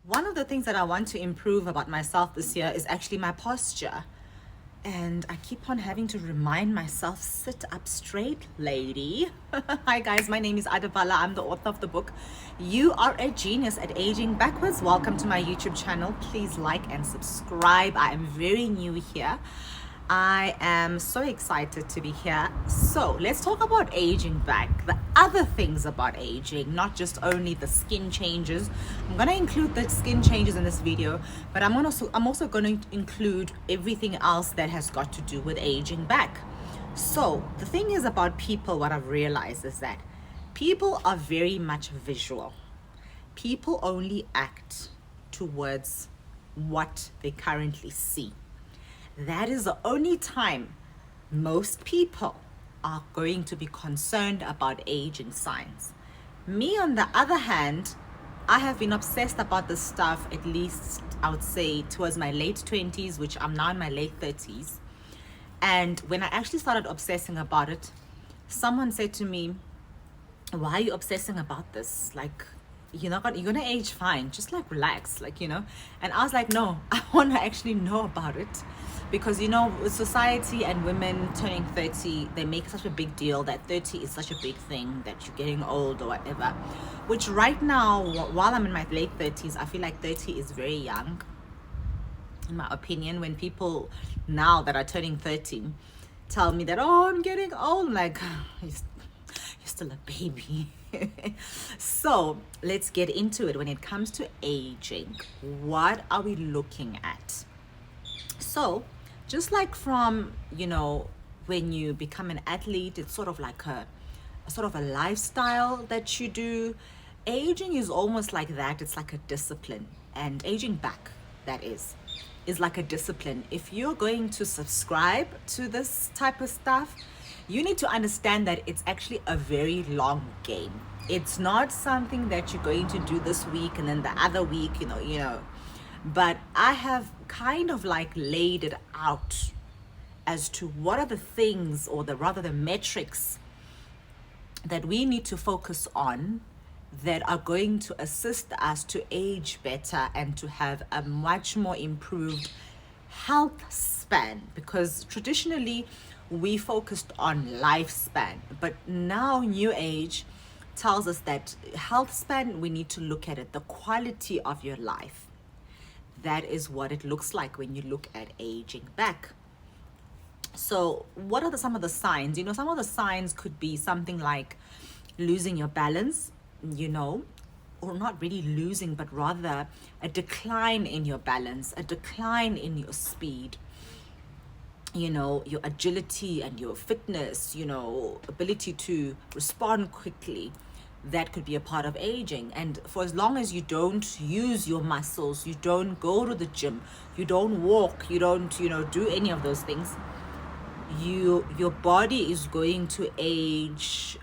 One of the things that I want to improve about myself this year is actually my posture. And I keep on having to remind myself, sit up straight, lady. Hi, guys. My name is Adabala. I'm the author of the book, You Are a Genius at Aging Backwards. Welcome to my YouTube channel. Please like and subscribe. I am very new here. I am so excited to be here. So let's talk about aging back. The other things about aging, not just only the skin changes. I'm going to include the skin changes in this video, but I'm also going to include everything else that has got to do with aging back. So the thing is about people, what I've realized is that people are very much visual. People only act towards what they currently see. That is the only time most people are going to be concerned about aging signs. Me, on the other hand, I have been obsessed about this stuff at least, I would say, towards my late 20s, which I'm now in my late 30s. And when I actually started obsessing about it, someone said to me, why are you obsessing about this? Like, you're gonna age fine, just like relax, and I was like, no, I want to actually know about it, because with society and women turning 30, they make such a big deal that 30 is such a big thing, that you're getting old or whatever, which right now, while I'm in my late 30s, I feel like 30 is very young, in my opinion. When people now that are turning 30 tell me that, oh, I'm getting old, I'm like, you're still a baby. So let's get into it. When it comes to aging, what are we looking at? So just like from when you become an athlete, it's sort of like a lifestyle that you do. Aging is almost like that. It's like a discipline, and aging back, that is like a discipline. If you're going to subscribe to this type of stuff, you need to understand that it's actually a very long game. It's not something that you're going to do this week and then the other week, but I have kind of like laid it out as to what are the things, or the metrics that we need to focus on, that are going to assist us to age better and to have a much more improved health span. Because traditionally we focused on lifespan, but now new age tells us that health span, we need to look at it, the quality of your life. That is what it looks like when you look at aging back. So what are some of the signs? Some of the signs could be something like losing your balance, or not really losing, but rather a decline in your balance, a decline in your speed, your agility and your fitness, ability to respond quickly. That could be a part of aging. And for as long as you don't use your muscles, you don't go to the gym, you don't walk, you don't do any of those things, your body is going to age.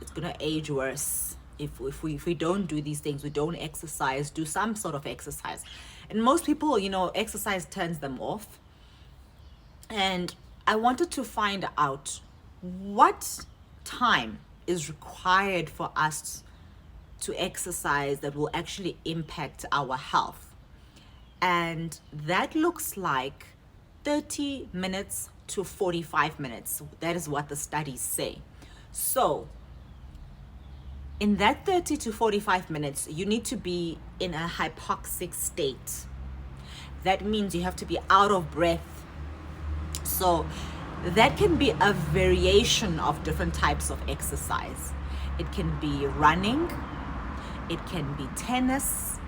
It's going to age worse if we don't do these things. We don't exercise, do some sort of exercise. And most people, exercise turns them off. And I wanted to find out what time is required for us to exercise that will actually impact our health. And that looks like 30 minutes to 45 minutes. That is what the studies say. So in that 30 to 45 minutes, you need to be in a hypoxic state. That means you have to be out of breath. So that can be a variation of different types of exercise. It can be running, it can be tennis,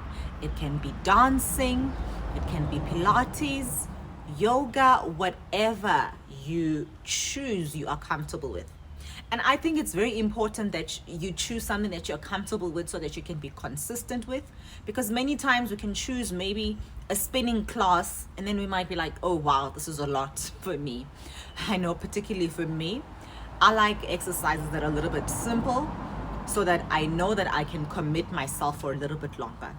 it can be dancing, it can be Pilates, yoga, whatever you choose you are comfortable with. And I think it's very important that you choose something that you're comfortable with, so that you can be consistent with. Because many times we can choose maybe a spinning class, and then we might be like, oh wow, this is a lot for me. I know, particularly for me, I like exercises that are a little bit simple, so that I know that I can commit myself for a little bit longer.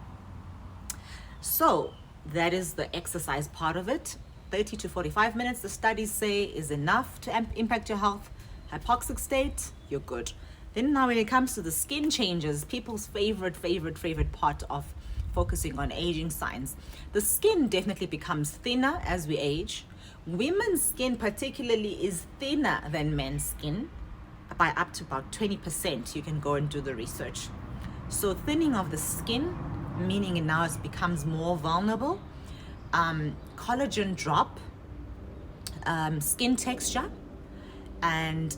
So that is the exercise part of it. 30 to 45 minutes, the studies say, is enough to impact your health. Hypoxic state, you're good. Then now when it comes to the skin changes, people's favorite part of focusing on aging signs, the skin definitely becomes thinner as we age. Women's skin particularly is thinner than men's skin by up to about 20%. You can go and do the research. So thinning of the skin, meaning it now becomes more vulnerable, collagen drop, skin texture, and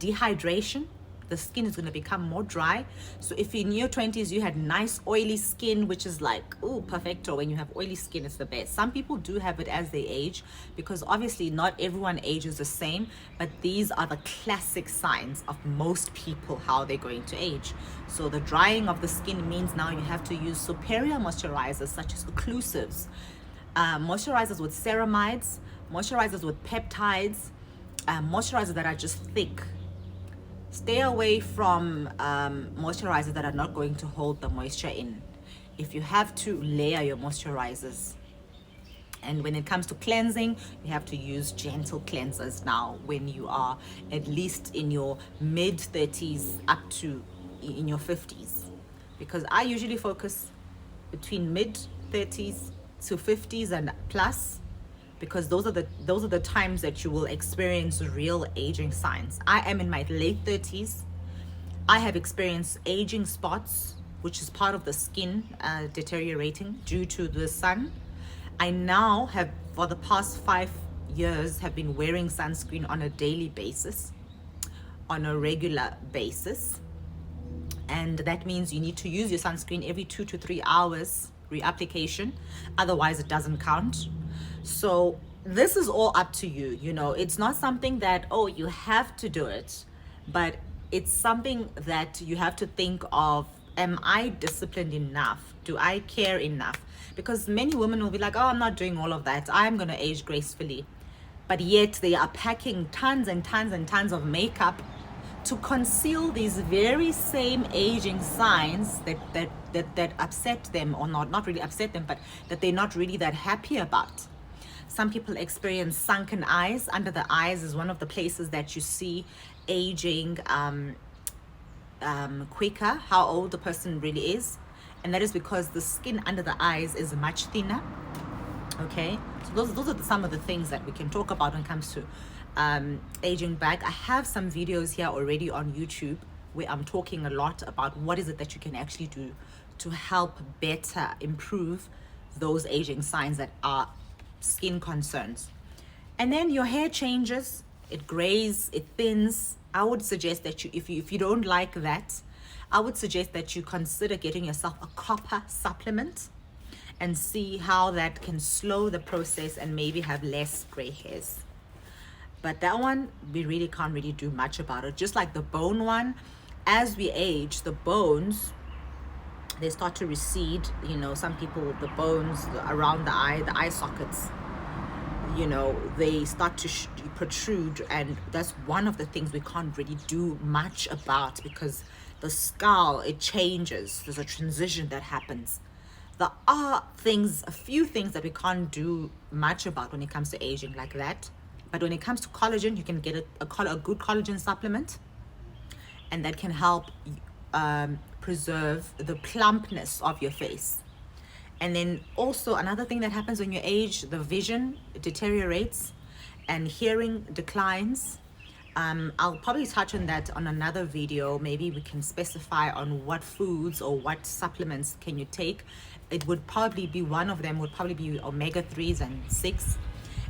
dehydration. The skin is going to become more dry. So if in your 20s you had nice oily skin, which is like, oh, perfecto. When you have oily skin, it's the best. Some people do have it as they age, because obviously not everyone ages the same, but these are the classic signs of most people, how they're going to age. So the drying of the skin means now you have to use superior moisturizers such as occlusives, moisturizers with ceramides, moisturizers with peptides, moisturizers that are just thick. Stay away from moisturizers that are not going to hold the moisture in. If you have to, layer your moisturizers. And when it comes to cleansing, you have to use gentle cleansers now when you are at least in your mid 30s up to in your 50s. Because I usually focus between mid 30s to 50s and plus, because those are the times that you will experience real aging signs. I am in my late 30s. I have experienced aging spots, which is part of the skin deteriorating due to the sun. I now have, for the past 5 years, have been wearing sunscreen on a daily basis, on a regular basis. And that means you need to use your sunscreen every 2 to 3 hours, reapplication. Otherwise, it doesn't count. So this is all up to you. You know, it's not something that, oh, you have to do it, but it's something that you have to think of. Am I disciplined enough? Do I care enough? Because many women will be like, oh, I'm not doing all of that. I'm going to age gracefully. But yet they are packing tons and tons and tons of makeup to conceal these very same aging signs that upset them, or not really upset them, but that they're not really that happy about. Some people experience sunken eyes. Under the eyes is one of the places that you see aging quicker, how old the person really is. And that is because the skin under the eyes is much thinner. Okay, so those are some of the things that we can talk about when it comes to aging back. I have some videos here already on YouTube where I'm talking a lot about what is it that you can actually do to help better improve those aging signs that are skin concerns. And then your hair changes, it grays, it thins. I would suggest that you, if you don't like that, I would suggest that you consider getting yourself a copper supplement and see how that can slow the process and maybe have less gray hairs. But that one, we really can't really do much about it. Just like the bone one, as we age, the bones, they start to recede. You know, some people, the bones around the eye sockets, you know, they start to protrude. And that's one of the things we can't really do much about, because the skull, it changes. There's a transition that happens. There are things, a few things that we can't do much about when it comes to aging like that. But when it comes to collagen, you can get a good collagen supplement, and that can help preserve the plumpness of your face. And then also another thing that happens when you age, the vision deteriorates and hearing declines. I'll probably touch on that on another video. Maybe we can specify on what foods or what supplements can you take. It would probably be, one of them would probably be omega-3s and 6.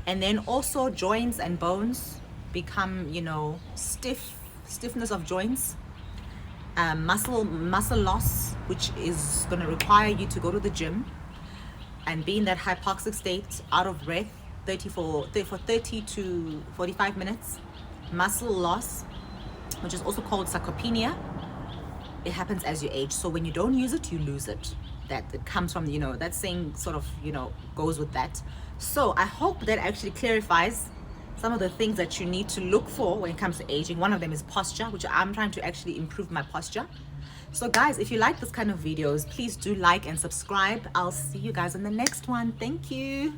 And then also joints and bones become, you know, stiffness of joints, muscle loss, which is going to require you to go to the gym and be in that hypoxic state, out of breath, 30 to 45 minutes. Muscle loss, which is also called sarcopenia, it happens as you age. So when you don't use it, you lose it. That it comes from, you know, that saying sort of, you know, goes with that. So I hope that actually clarifies some of the things that you need to look for when it comes to aging. One of them is posture, which I'm trying to actually improve my posture. So guys, if you like this kind of videos, please do like and subscribe. I'll see you guys in the next one. Thank you.